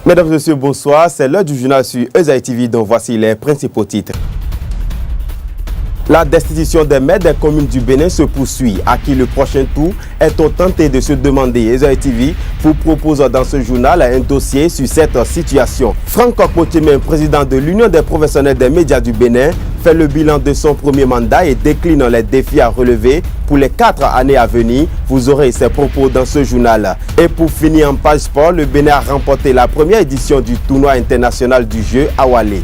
Mesdames et messieurs, bonsoir. C'est l'heure du journal sur Ezaï TV, dont voici les principaux titres. La destitution des maires des communes du Bénin se poursuit. À qui le prochain tour est-on tenté de se demander? Ezaï TV vous propose dans ce journal un dossier sur cette situation. Franck Okpotimen, président de l'Union des professionnels des médias du Bénin, fait le bilan de son premier mandat et décline les défis à relever pour les 4 années à venir. Vous aurez ses propos dans ce journal. Et pour finir en page sport, le Bénin a remporté la première édition du tournoi international du jeu à Wallé.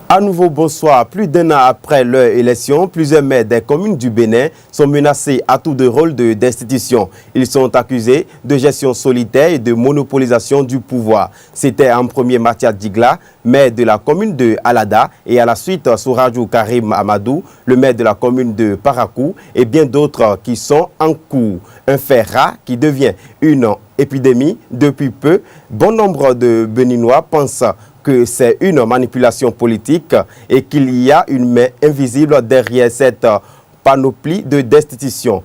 À nouveau, bonsoir. Plus d'un an après leur élection, plusieurs maires des communes du Bénin sont menacés à tour de rôle de destitution. Ils sont accusés de gestion solitaire et de monopolisation du pouvoir. C'était en premier Matia Digla, maire de la commune de Alada, et à la suite Sourajou Karim Amadou, le maire de la commune de Parakou, et bien d'autres qui sont en cours. Un fait rare qui devient une épidémie depuis peu. Bon nombre de Béninois pensent que c'est une manipulation politique et qu'il y a une main invisible derrière cette panoplie de destitution.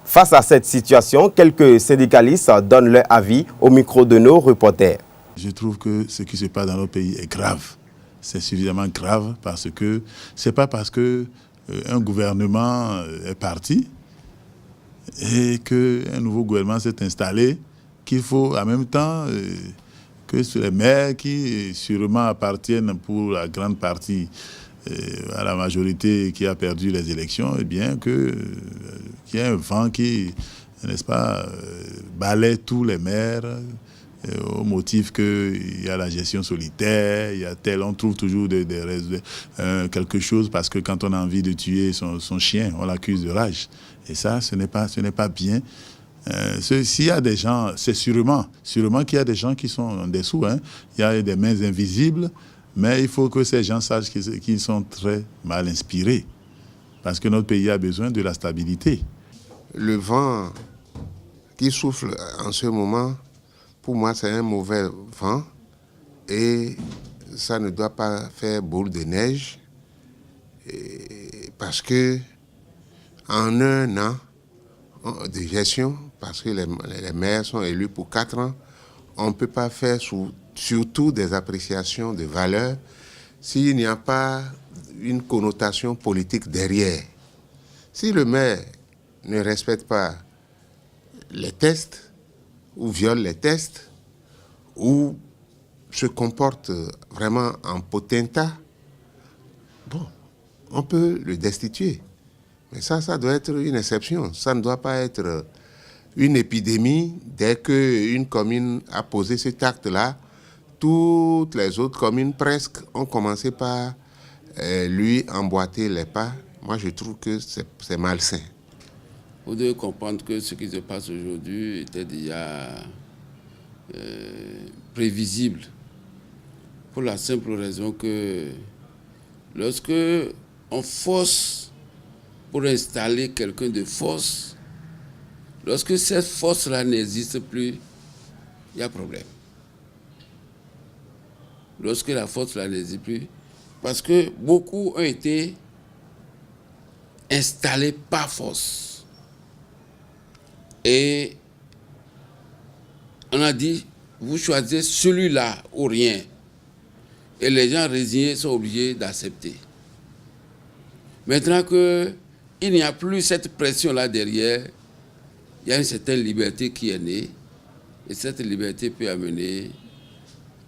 Face à cette situation, quelques syndicalistes donnent leur avis au micro de nos reporters. Je trouve que ce qui se passe dans notre pays est grave. C'est suffisamment grave parce que c'est pas parce que un gouvernement est parti et qu'un nouveau gouvernement s'est installé qu'il faut en même temps que les maires qui sûrement appartiennent pour la grande partie à la majorité qui a perdu les élections, eh bien qu'il y ait un vent qui, n'est-ce pas, balaie tous les maires au motif qu'il y a la gestion solitaire, il y a on trouve toujours quelque chose parce que quand on a envie de tuer son chien, on l'accuse de rage. Et ça, ce n'est pas bien. S'il y a des gens, c'est sûrement qu'il y a des gens qui sont en dessous. Il y a des mains invisibles, mais il faut que ces gens sachent qu'ils sont très mal inspirés. Parce que notre pays a besoin de la stabilité. Le vent qui souffle en ce moment, pour moi, c'est un mauvais vent. Et ça ne doit pas faire boule de neige. Parce que en un an de gestion, parce que les maires sont élus pour 4 ans, on ne peut pas faire surtout des appréciations de valeur s'il n'y a pas une connotation politique derrière. Si le maire ne respecte pas les tests, ou viole les tests, ou se comporte vraiment en potentat, bon, on peut le destituer. Mais ça doit être une exception. Ça ne doit pas être une épidémie. Dès qu'une commune a posé cet acte-là, toutes les autres communes presque ont commencé par lui emboîter les pas. Moi, je trouve que c'est malsain. Vous devez comprendre que ce qui se passe aujourd'hui était déjà prévisible. Pour la simple raison que lorsque on force pour installer quelqu'un de force, lorsque cette force-là n'existe plus, il y a problème. Lorsque la force-là n'existe plus, parce que beaucoup ont été installés par force. Et on a dit, vous choisissez celui-là ou rien. Et les gens résignés sont obligés d'accepter. Maintenant qu'il n'y a plus cette pression-là derrière, il y a une certaine liberté qui est née. Et cette liberté peut amener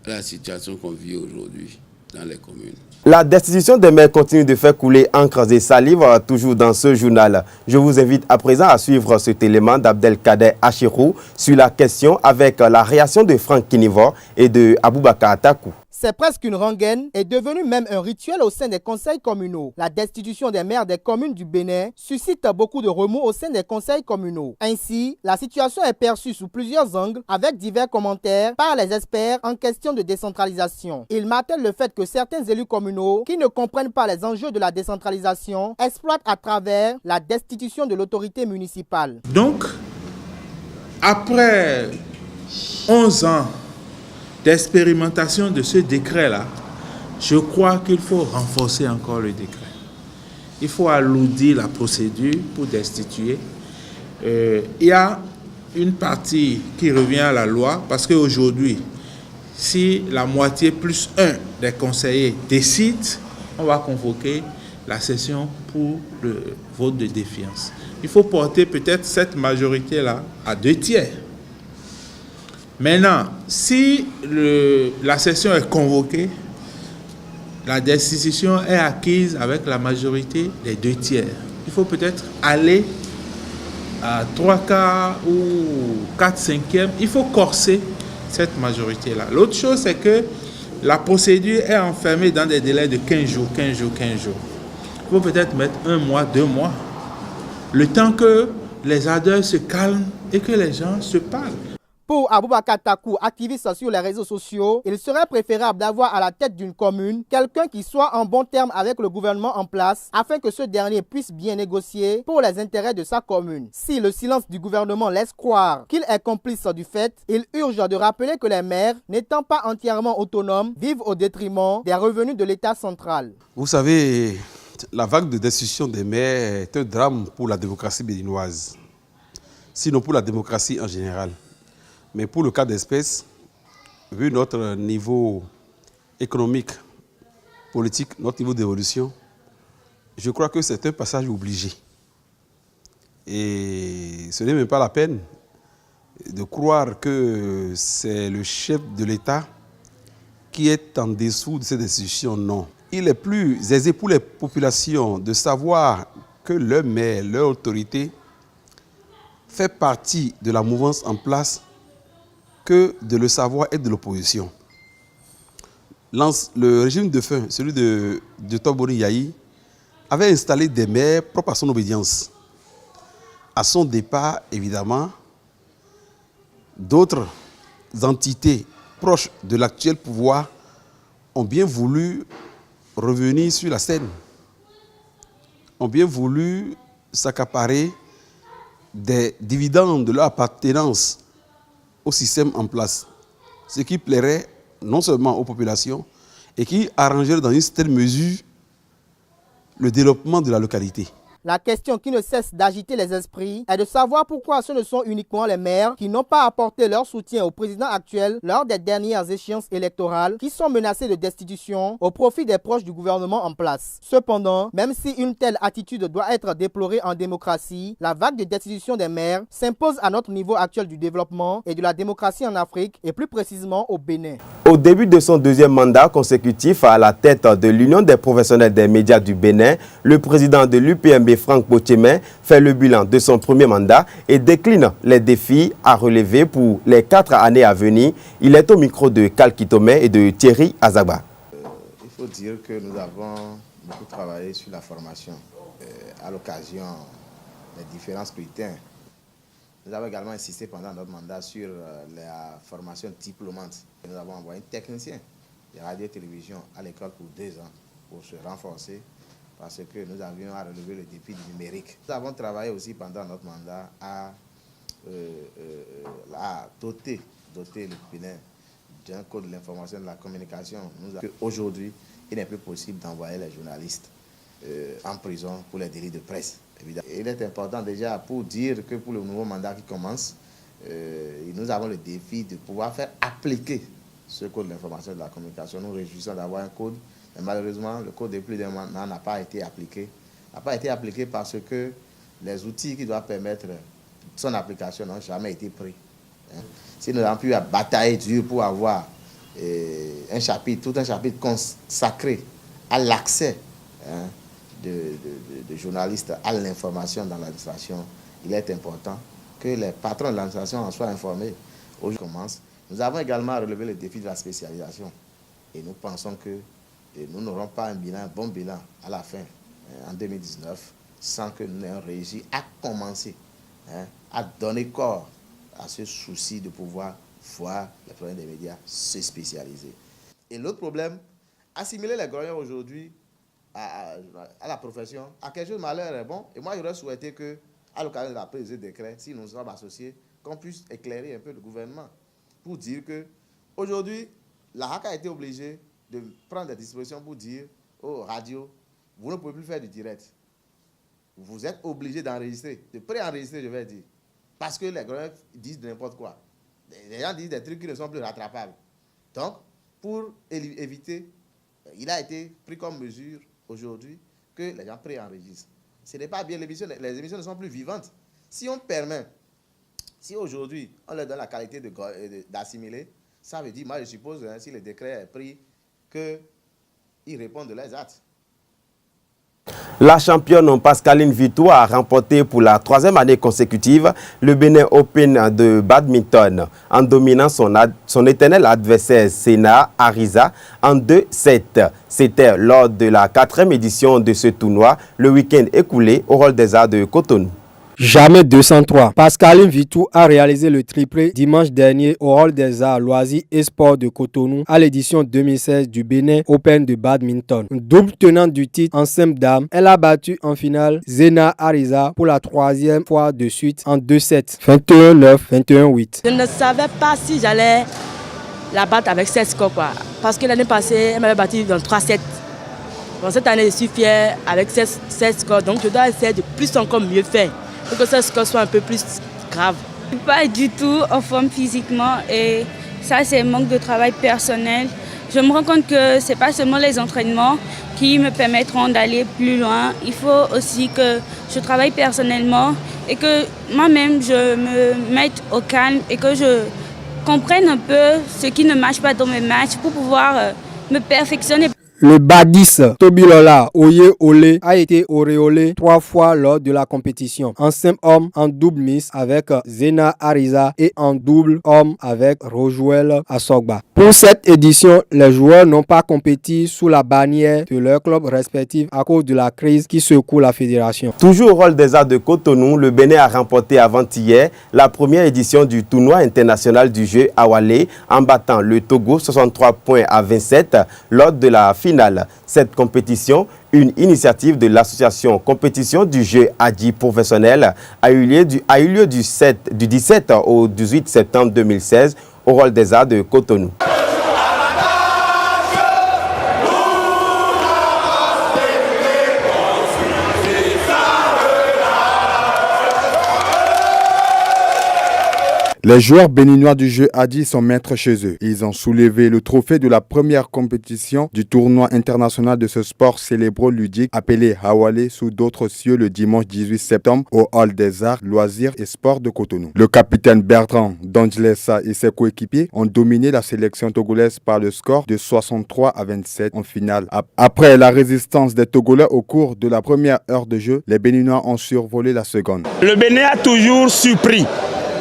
à la situation qu'on vit aujourd'hui dans les communes. La destitution des maires continue de faire couler encre et salive, toujours dans ce journal. Je vous invite à présent à suivre cet élément d'Abdelkader Achirou sur la question avec la réaction de Franck Kinivor et de Aboubakar Atakou. C'est presque une rengaine et devenu même un rituel au sein des conseils communaux. La destitution des maires des communes du Bénin suscite beaucoup de remous au sein des conseils communaux. Ainsi, la situation est perçue sous plusieurs angles avec divers commentaires par les experts en question de décentralisation. Ils martèlent le fait que certains élus communaux qui ne comprennent pas les enjeux de la décentralisation exploitent à travers la destitution de l'autorité municipale. Donc, après 11 ans d'expérimentation de ce décret-là, je crois qu'il faut renforcer encore le décret. Il faut alourdir la procédure pour destituer. Il y a une partie qui revient à la loi, parce qu'aujourd'hui, si la moitié plus un des conseillers décide, on va convoquer la session pour le vote de défiance. Il faut porter peut-être cette majorité-là à 2/3. Maintenant, si la session est convoquée, la décision est acquise avec la majorité des 2/3. Il faut peut-être aller à 3/4 ou 4/5. Il faut corser cette majorité-là. L'autre chose, c'est que la procédure est enfermée dans des délais de 15 jours. Il faut peut-être mettre 1 mois, 2 mois, le temps que les ardeurs se calment et que les gens se parlent. Pour Aboubakar Takou, activiste sur les réseaux sociaux, il serait préférable d'avoir à la tête d'une commune quelqu'un qui soit en bon terme avec le gouvernement en place afin que ce dernier puisse bien négocier pour les intérêts de sa commune. Si le silence du gouvernement laisse croire qu'il est complice du fait, il urge de rappeler que les maires, n'étant pas entièrement autonomes, vivent au détriment des revenus de l'État central. Vous savez, la vague de destitution des maires est un drame pour la démocratie béninoise, sinon pour la démocratie en général. Mais pour le cas d'espèce, vu notre niveau économique, politique, notre niveau d'évolution, je crois que c'est un passage obligé. Et ce n'est même pas la peine de croire que c'est le chef de l'État qui est en dessous de cette institution. Non. Il est plus aisé pour les populations de savoir que leur maire, leur autorité, fait partie de la mouvance en place que de le savoir être de l'opposition. Le régime de fin, celui de Toboni Yahi, avait installé des maires propres à son obédience. À son départ, évidemment, d'autres entités proches de l'actuel pouvoir ont bien voulu revenir sur la scène, ont bien voulu s'accaparer des dividendes de leur appartenance au système en place, ce qui plairait non seulement aux populations et qui arrangerait dans une certaine mesure le développement de la localité. La question qui ne cesse d'agiter les esprits est de savoir pourquoi ce ne sont uniquement les maires qui n'ont pas apporté leur soutien au président actuel lors des dernières échéances électorales qui sont menacés de destitution au profit des proches du gouvernement en place. Cependant, même si une telle attitude doit être déplorée en démocratie, la vague de destitution des maires s'impose à notre niveau actuel du développement et de la démocratie en Afrique et plus précisément au Bénin. Au début de son deuxième mandat consécutif à la tête de l'Union des professionnels des médias du Bénin, le président de l'UPMB, Franck Potchemin, fait le bilan de son premier mandat et décline les défis à relever pour les 4 années à venir. Il est au micro de Kalki Tomé et de Thierry Azagba. Il faut dire que nous avons beaucoup travaillé sur la formation à l'occasion des différents scrutins. Nous avons également insisté pendant notre mandat sur la formation diplômante. Nous avons envoyé un technicien de radio et télévision à l'école pour 2 ans pour se renforcer parce que nous avions à relever le défi du numérique. Nous avons travaillé aussi pendant notre mandat à doter le Bénin d'un code de l'information et de la communication. Aujourd'hui, il n'est plus possible d'envoyer les journalistes en prison pour les délits de presse. Évidemment. Il est important déjà pour dire que pour le nouveau mandat qui commence, nous avons le défi de pouvoir faire appliquer ce code de l'information et de la communication. Nous réjouissons d'avoir un code, mais malheureusement, le code de plus d'un an n'a pas été appliqué. N'a pas été appliqué parce que les outils qui doivent permettre son application n'ont jamais été pris. Si nous avons pu batailler dur pour avoir tout un chapitre consacré à l'accès de journalistes à l'information dans l'administration, il est important que les patrons de l'administration en soient informés. Aujourd'hui, nous avons également relevé le défi de la spécialisation et nous pensons que nous n'aurons pas un bon bilan à la fin, en 2019, sans que nous ayons réussi à commencer à donner corps à ce souci de pouvoir voir les problèmes des médias se spécialiser. Et l'autre problème, assimiler les grognons aujourd'hui à la profession, à quelque chose de malheur est bon. Et moi, j'aurais souhaité que, à l'occasion de la prise de décret, si nous sommes associés, qu'on puisse éclairer un peu le gouvernement pour dire que aujourd'hui, la HAC a été obligée de prendre des dispositions pour dire aux radios, vous ne pouvez plus faire du direct. Vous êtes obligé d'enregistrer, de préenregistrer, je vais dire. Parce que les Grenadiers disent n'importe quoi. Les gens disent des trucs qui ne sont plus rattrapables. Donc, pour éviter, il a été pris comme mesure aujourd'hui que les gens préenregistrent. Ce n'est pas bien, les émissions ne sont plus vivantes. Si on permet, si aujourd'hui on leur donne la qualité d'assimiler, ça veut dire, moi je suppose, hein, si le décret est pris, qu'ils répondent de leurs actes. La championne Pascaline Vitou a remporté pour la 3e année consécutive le Benin Open de badminton en dominant son éternel adversaire Zena Ariza en 2-7. C'était lors de la 4e édition de ce tournoi le week-end écoulé au Hall des Arts de Cotonou. Jamais 203. Pascaline Vitou a réalisé le triplé dimanche dernier au Hall des Arts, Loisirs et Sports de Cotonou à l'édition 2016 du Benin Open de badminton. Double tenante du titre en simple dame, elle a battu en finale Zena Ariza pour la 3e fois de suite en 2-7, 21-9, 21-8. Je ne savais pas si j'allais la battre avec 16 scores, parce que l'année passée, elle m'avait battu dans 3-7. Bon, cette année, je suis fière avec 16 scores, donc je dois essayer de plus encore mieux faire. Pour que ce score soit un peu plus grave. Je ne suis pas du tout en forme physiquement et ça c'est un manque de travail personnel. Je me rends compte que ce n'est pas seulement les entraînements qui me permettront d'aller plus loin. Il faut aussi que je travaille personnellement et que moi-même je me mette au calme et que je comprenne un peu ce qui ne marche pas dans mes matchs pour pouvoir me perfectionner. Le badis Tobilola Oye Ole a été auréolé 3 fois lors de la compétition. En simple homme, en double miss avec Zena Ariza et en double homme avec Rojuel Asogba. Pour cette édition, les joueurs n'ont pas compéti sous la bannière de leurs clubs respectifs à cause de la crise qui secoue la fédération. Toujours au Hall des Arts de Cotonou, le Bénin a remporté avant-hier la première édition du tournoi international du jeu Awalé en battant le Togo 63 points à 27 lors de la finale. Cette compétition, une initiative de l'association Compétition du jeu Adi professionnel, a eu lieu du 17 au 18 septembre 2016 au Hall des Arts de Cotonou. Les joueurs béninois du jeu Adi sont maîtres chez eux. Ils ont soulevé le trophée de la première compétition du tournoi international de ce sport célébro-ludique appelé Hawalé sous d'autres cieux le dimanche 18 septembre au Hall des Arts, Loisirs et Sports de Cotonou. Le capitaine Bertrand Danglessa et ses coéquipiers ont dominé la sélection togolaise par le score de 63 à 27 en finale. Après la résistance des Togolais au cours de la première heure de jeu, les Béninois ont survolé la seconde. Le Bénin a toujours surpris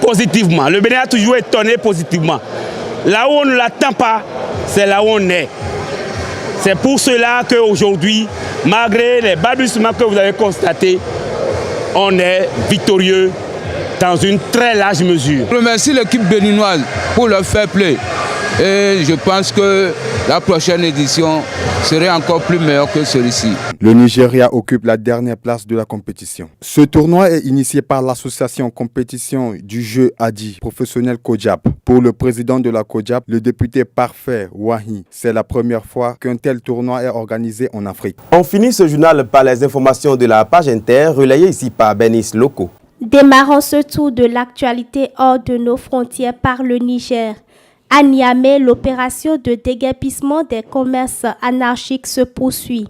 positivement. Le Bénin a toujours étonné positivement. Là où on ne l'attend pas, c'est là où on est. C'est pour cela qu'aujourd'hui, malgré les balbutiements que vous avez constatés, on est victorieux dans une très large mesure. Je remercie l'équipe béninoise pour leur fair play. Et je pense que la prochaine édition serait encore plus meilleure que celui-ci. Le Nigeria occupe la dernière place de la compétition. Ce tournoi est initié par l'association Compétition du jeu Adi professionnel Kojap. Pour le président de la Kojap, le député Parfait Wahi, c'est la première fois qu'un tel tournoi est organisé en Afrique. On finit ce journal par les informations de la page Inter, relayées ici par Benis Loco. Démarrons ce tour de l'actualité hors de nos frontières par le Niger. À Niamey, l'opération de déguerpissement des commerces anarchiques se poursuit.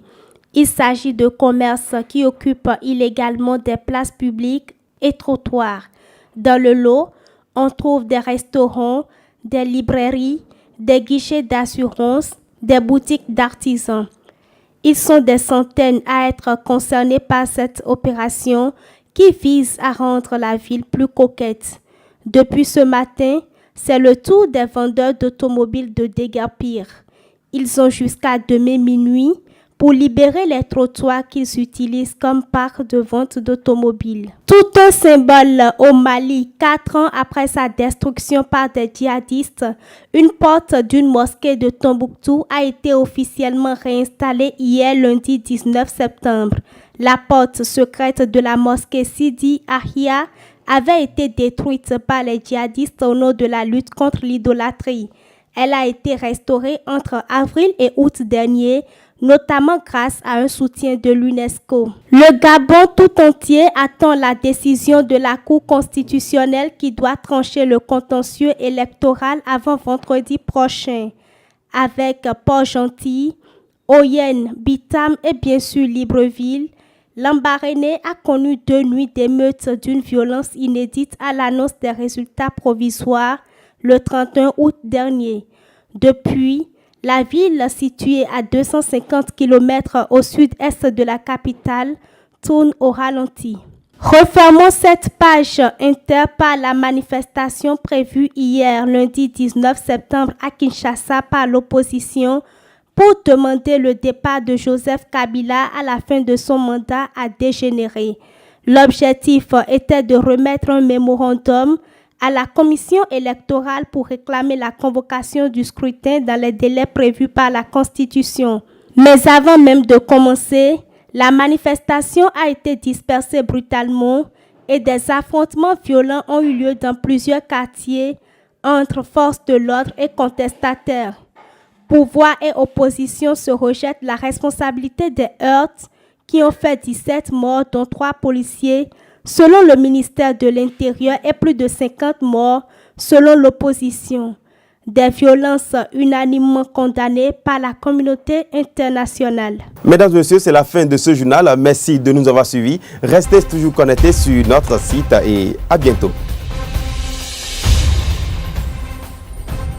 Il s'agit de commerces qui occupent illégalement des places publiques et trottoirs. Dans le lot, on trouve des restaurants, des librairies, des guichets d'assurance, des boutiques d'artisans. Ils sont des centaines à être concernés par cette opération qui vise à rendre la ville plus coquette. Depuis ce matin, c'est le tour des vendeurs d'automobiles de déguerpir. Ils ont jusqu'à demain minuit pour libérer les trottoirs qu'ils utilisent comme parc de vente d'automobiles. Tout un symbole au Mali, 4 ans après sa destruction par des djihadistes, une porte d'une mosquée de Tombouctou a été officiellement réinstallée hier lundi 19 septembre. La porte secrète de la mosquée Sidi Ahia avait été détruite par les djihadistes au nom de la lutte contre l'idolâtrie. Elle a été restaurée entre avril et août dernier notamment grâce à un soutien de l'UNESCO. Le Gabon tout entier attend la décision de la Cour constitutionnelle qui doit trancher le contentieux électoral avant vendredi prochain. Avec Port-Gentil, Oyenne, Bitam et bien sûr Libreville, Lambaréné a connu 2 nuits d'émeutes d'une violence inédite à l'annonce des résultats provisoires le 31 août dernier. Depuis, la ville, située à 250 km au sud-est de la capitale, tourne au ralenti. Refermons cette page inter par la manifestation prévue hier, lundi 19 septembre à Kinshasa par l'opposition pour demander le départ de Joseph Kabila à la fin de son mandat a dégénéré. L'objectif était de remettre un mémorandum à la commission électorale pour réclamer la convocation du scrutin dans les délais prévus par la Constitution. Mais avant même de commencer, la manifestation a été dispersée brutalement et des affrontements violents ont eu lieu dans plusieurs quartiers entre forces de l'ordre et contestataires. Pouvoir et opposition se rejettent la responsabilité des heurts qui ont fait 17 morts, dont 3 policiers, selon le ministère de l'Intérieur, et plus de 50 morts, selon l'opposition. Des violences unanimement condamnées par la communauté internationale. Mesdames et messieurs, c'est la fin de ce journal. Merci de nous avoir suivis. Restez toujours connectés sur notre site et à bientôt.